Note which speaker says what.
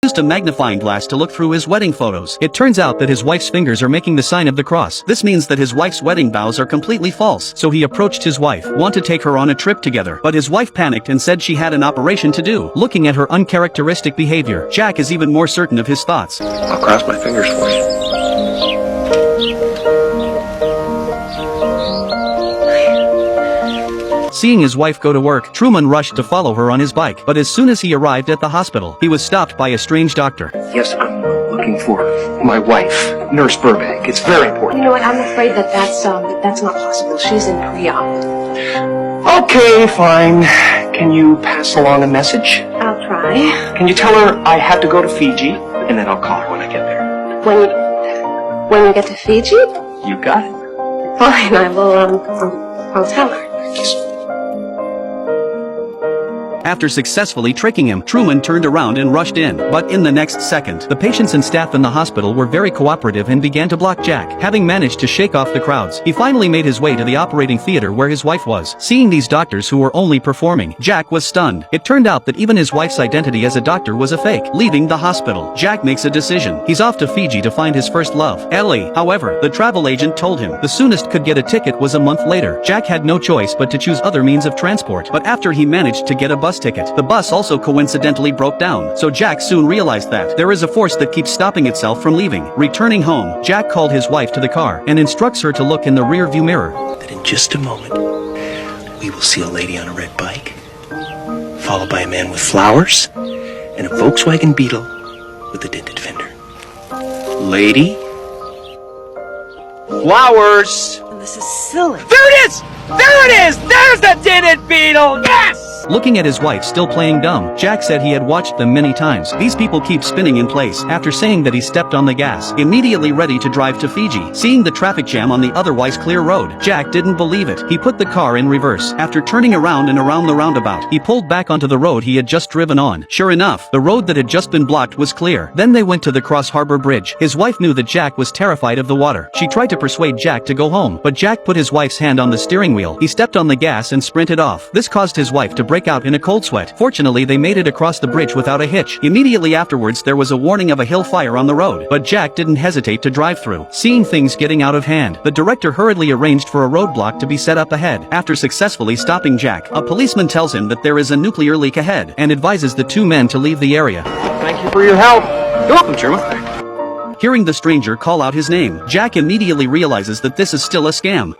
Speaker 1: used a magnifying glass to look through his wedding photos. It turns out that his wife's fingers are making the sign of the cross. This means that his wife's wedding vows are completely false. So he approached his wife, wanted to take her on a trip together, but his wife panicked and said she had an operation to do. Looking at her uncharacteristic behavior, Jack is even more certain of his thoughts.
Speaker 2: I'll cross my fingers for you.
Speaker 1: Seeing his wife go to work, Truman rushed to follow her on his bike, but as soon as he arrived at the hospital, he was stopped by a strange doctor.
Speaker 2: Yes, I'm looking for my wife, Nurse Burbank. It's very important.
Speaker 3: You know what, I'm afraid that's not possible. She's in pre-op.
Speaker 2: Okay, fine. Can you pass along a message?
Speaker 3: I'll try.
Speaker 2: Can you tell her I have to go to Fiji, and then I'll call her when I get there?
Speaker 3: When you get to Fiji?
Speaker 2: You got it.
Speaker 3: Fine, I will, I'll tell her.
Speaker 1: After successfully tricking him, Truman turned around and rushed in, but in the next second, the patients and staff in the hospital were very cooperative and began to block Jack. Having managed to shake off the crowds, he finally made his way to the operating theater where his wife was. Seeing these doctors who were only performing, Jack was stunned. It turned out that even his wife's identity as a doctor was a fake. Leaving the hospital, Jack makes a decision. He's off to Fiji to find his first love, Ellie. However, the travel agent told him the soonest could get a ticket was a month later. Jack had no choice but to choose other means of transport, but after he managed to get a bus ticket, the bus also coincidentally broke down, so Jack soon realized that there is a force that keeps stopping itself from leaving. Returning home, Jack called his wife to the car and instructs her to look in the rear view mirror.
Speaker 4: That in just a moment, we will see a lady on a red bike, followed by a man with flowers, and a Volkswagen Beetle with a dented fender. Lady, flowers.
Speaker 5: This is silly.
Speaker 4: There it is! There it is! There's the dented Beetle! Yes!
Speaker 1: Looking at his wife still playing dumb, Jack said he had watched them many times. These people keep spinning in place. After saying that he stepped on the gas, immediately ready to drive to Fiji. Seeing the traffic jam on the otherwise clear road, Jack didn't believe it. He put the car in reverse. After turning around and around the roundabout, he pulled back onto the road he had just driven on. Sure enough, the road that had just been blocked was clear. Then they went to the Cross Harbor Bridge. His wife knew that Jack was terrified of the water. She tried to persuade Jack to go home, but Jack put his wife's hand on the steering wheel. He stepped on the gas and sprinted off. This caused his wife to break out in a cold sweat. Fortunately, they made it across the bridge without a hitch. Immediately afterwards, there was a warning of a hill fire on the road, but Jack didn't hesitate to drive through. Seeing things getting out of hand, the director hurriedly arranged for a roadblock to be set up ahead. After successfully stopping Jack, a policeman tells him that there is a nuclear leak ahead and advises the two men to leave the area.
Speaker 2: Thank you for your help.
Speaker 1: You're welcome, Sherman. Hearing the stranger call out his name, Jack immediately realizes that this is still a scam.